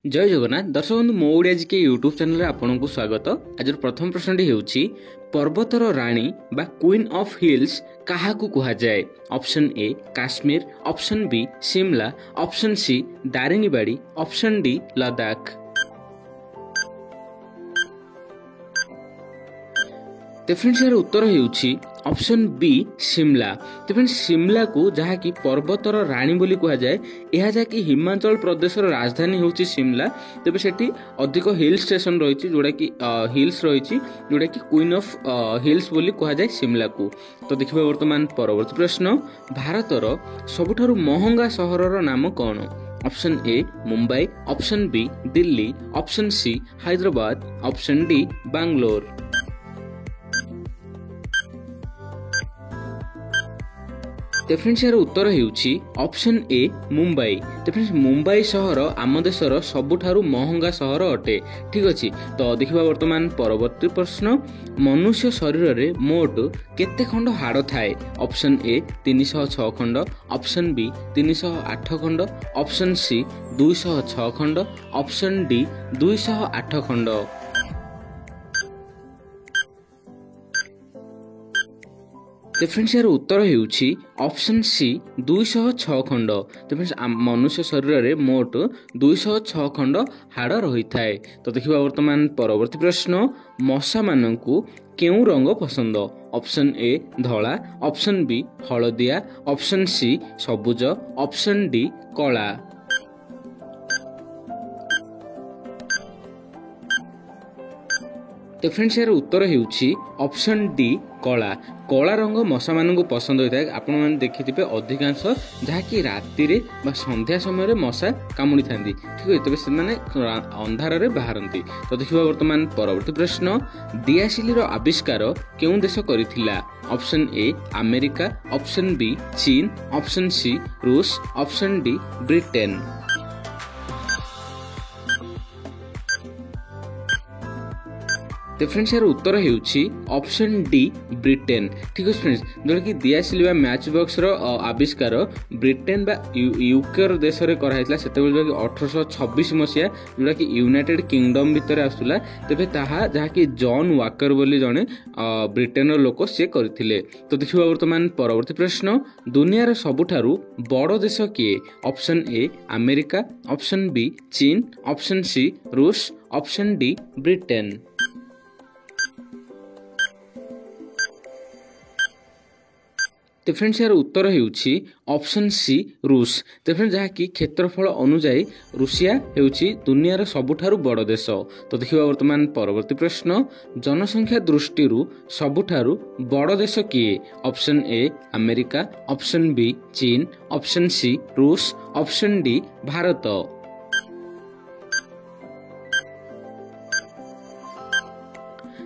जय जगन्नाथ दर्शक बंधु मो ओडिया जीके यूट्यूब चैनल आपन को स्वागत। आज प्रथम प्रश्नटी हेउछि पर्वतर रानी बा क्वीन ऑफ हिल्स काहाकू कुहा जाए। Option A Kashmir, option B Shimla, option C Daringbadi, option D Ladakh. तो फ्रेंड्स यार उत्तर हेउछि ऑप्शन बी शिमला। तो फ्रेंड्स शिमला को जहा कि पर्वतर रानी बोली कहा जाए, यह जहाँकि हिमाचल प्रदेश राजधानी होची शिमला। तेज सेठी अधिक हिल स्टेशन रही जोड़ा कि हिल्स रही जोड़ा कि क्वीन ऑफ हिल्स बोली कहा जाए शिमला को। तो देखिए वर्तमान परवर्ती प्रश्न, भारतर सबुठारु महंगा सहरर नाम कौन। Option A Mumbai, option B Delhi, option C Hyderabad, option D Bangalore. तो फ्रेंड्स यार उत्तर हेउछि ऑप्शन ए मुंबई। तो फ्रेंड्स मुंबई सहर आम देशर सबुठारु महंगा सहर अटे। ठीक अछि, तो देखिबा वर्तमान परवर्ती प्रश्न, मनुष्य शरीर रे मोट केते खंड हाड़ थाए। ऑप्शन ए 306 खंड, ऑप्शन बी 308 खंड, ऑप्शन सी 206 खंड, ऑप्शन डी 208 खंड। तो फ्रेंड्स यार उत्तर हेउछि ऑप्शन सी 206 खंड। तो फ्रेंड्स मनुष्य शरीर रे मोट 206 खंड हाड़ रही थाए। तो देखिबा वर्तमान परवर्ती प्रश्न, मशा माननकु केउ रंग पसंद। ऑप्शन ए धला, ऑप्शन बी हलदिया, ऑप्शन सी सबुज, ऑप्शन डी कला। तो फ्रेंड्स यार उत्तर हेउछि ऑप्शन डी कला। कला रंग मशा मानू पसंद होता है। आपण मैंने देखिथे अधिकांश जहाँकि राति बा संध्या समय मशा कामुड़ी था। ठीक है, तेज से अंधार बाहरती। तो देखिए वर्तमान परवर्ती प्रश्न, दियासिली आविष्कार केउं देश करिथिला। Option A America, option B चीन, ऑप्शन सी रूस, ऑप्शन डी ब्रिटेन। तो फ्रेंड्स यार उत्तर हेउछि ऑप्शन डी ब्रिटेन। ठीक है फ्रेंड्स, जोटा कि दियासिली मैच बॉक्स रो आविष्कार ब्रिटेन बा यूके देश रे कराइतला। सेते जो कि 1826 मसिया जोटा कि यूनाइटेड किंगडम भितर आसुला। तेबे ताहा जहा कि जॉन वाकर बोली जने ब्रिटेन रो लोक से करथिले। तो देखिबा वर्तमान परवर्ती प्रश्न, दुनिया रो सबुठारु बड़ देश किए। Option A America, option B चीन, ऑप्शन सी रूस, ऑप्शन डी ब्रिटेन। तो फ्रेंड्स यार उत्तर हेउछि ऑप्शन सी रूस। तो फ्रेंड्स जहाँ कि क्षेत्रफल अनुजाई रूसिया हेउछि दुनियार सबुठारु बड़ देश। तो देखिबा वर्तमान परवर्ती प्रश्न, जनसंख्या दृष्टि सबुठारु बड़ देश किए। Option A America, option B चीन, ऑप्शन सी रूस, ऑप्शन डी भारत।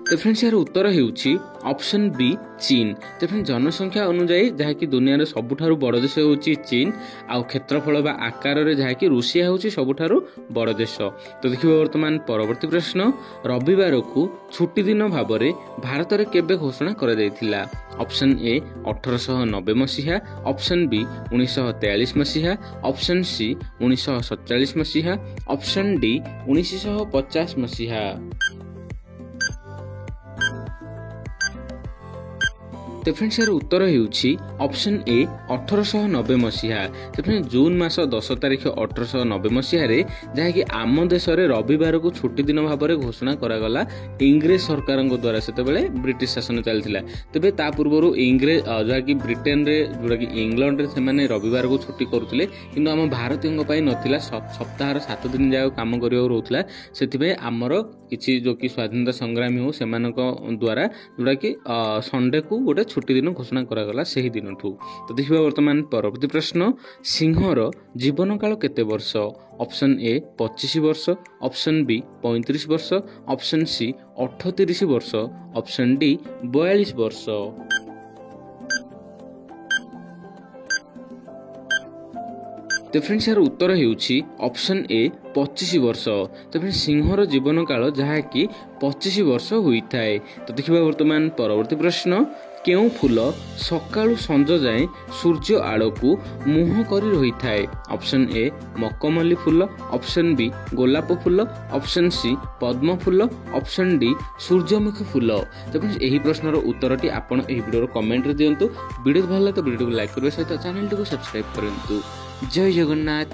तो फ्रेंड्स यार उत्तर हेउछि ऑप्शन बी चीन। तो फ्रेंड्स जनसंख्या अनुजाई जहाँ कि दुनिया सबुठारु बड़ देश होछि चीन, आउ क्षेत्रफल बा आकार रे जहाँ कि रूसिया होछि सबुठारु बड़ देश। तो देखिबा वर्तमान परवर्ती प्रश्न, रविवार को छुट्टी दिन भाव में भारत में केबे घोषणा करा जायतिला। ऑप्शन ए 1890 मसीहा, ऑप्शन बी 1943 मसीहा, ऑप्शन सी 1947 मसीहा, ऑप्शन डी 1950 मसीहा। तो फ्रेंड्स यार उत्तर हेउछि ऑप्शन ए 1890 मसीहा। तो फ्रेंड्स जून मास 10 तारिख 1890 मसीहा रे जहाँ कि आम देश रे रविवार को छुट्टी दिन भाव में घोषणा करागला इंग्रेज सरकार द्वारा। सेते बेले ब्रिटिश शासन चलथिला। तेबे ता पूर्व इंग्रेज जहाँ कि ब्रिटेन रे जोड़ा कि इंग्लैंड रे से माने रविवार को छुट्टी करुथिले, किंतु आम भारतीयों पई नथिला। सप्ताह 7 दिन जाक काम करियो रहउथिला। सेतिबे हमर किछि जो कि स्वाधीनता संग्रामी हो सेमानक द्वारा जोड़ा कि संडे को गोटे छुट्टी दिन घोषणा करागला सेही दिन ठू। तो देखिबा वर्तमान परवर्ती प्रश्न, सिंहर जीवन काल केते वर्ष। ऑप्शन ए 25 वर्ष, ऑप्शन बी 35 वर्ष, ऑप्शन सी 38 वर्ष, ऑप्शन डी 42 वर्ष। तो फ्रेंड्स यार उत्तर हेउछि ऑप्शन ए 25 वर्ष। तो फ्रेंड्स सिंहर जीवन काल जहाँ कि 25 वर्ष होता है। तो देखिबा वर्तमान परवर्ती प्रश्न, କେଉଁ ଫୁଲ ସକାଳୁ ସଞ୍ଜ ଯାଏଁ ସୂର୍ଯ୍ୟ ଆଡ଼କୁ ମୁହଁ କରି ରହିଥାଏ? Option A ମକମଲ୍ଲି full, option B ଗୋଲାପ ଫୁଲ, ଅପସନ୍ ସି ପଦ୍ମ ଫୁଲ, ଅପସନ୍ ଡି ସୂର୍ଯ୍ୟମୁଖୀ ଫୁଲ। ତେବେ ଏହି ପ୍ରଶ୍ନର ଉତ୍ତରଟି ଆପଣ ଏହି ଭିଡ଼ିଓର କମେଣ୍ଟରେ ଦିଅନ୍ତୁ। ଭିଡ଼ିଓ ଭଲ ଲାଗେ ତ ଭିଡ଼ିଓକୁ ଲାଇକ୍ କରିବା ସହିତ ଚ୍ୟାନେଲଟିକୁ ସବସ୍କ୍ରାଇବ୍ କରନ୍ତୁ। ଜୟ ଜଗନ୍ନାଥ।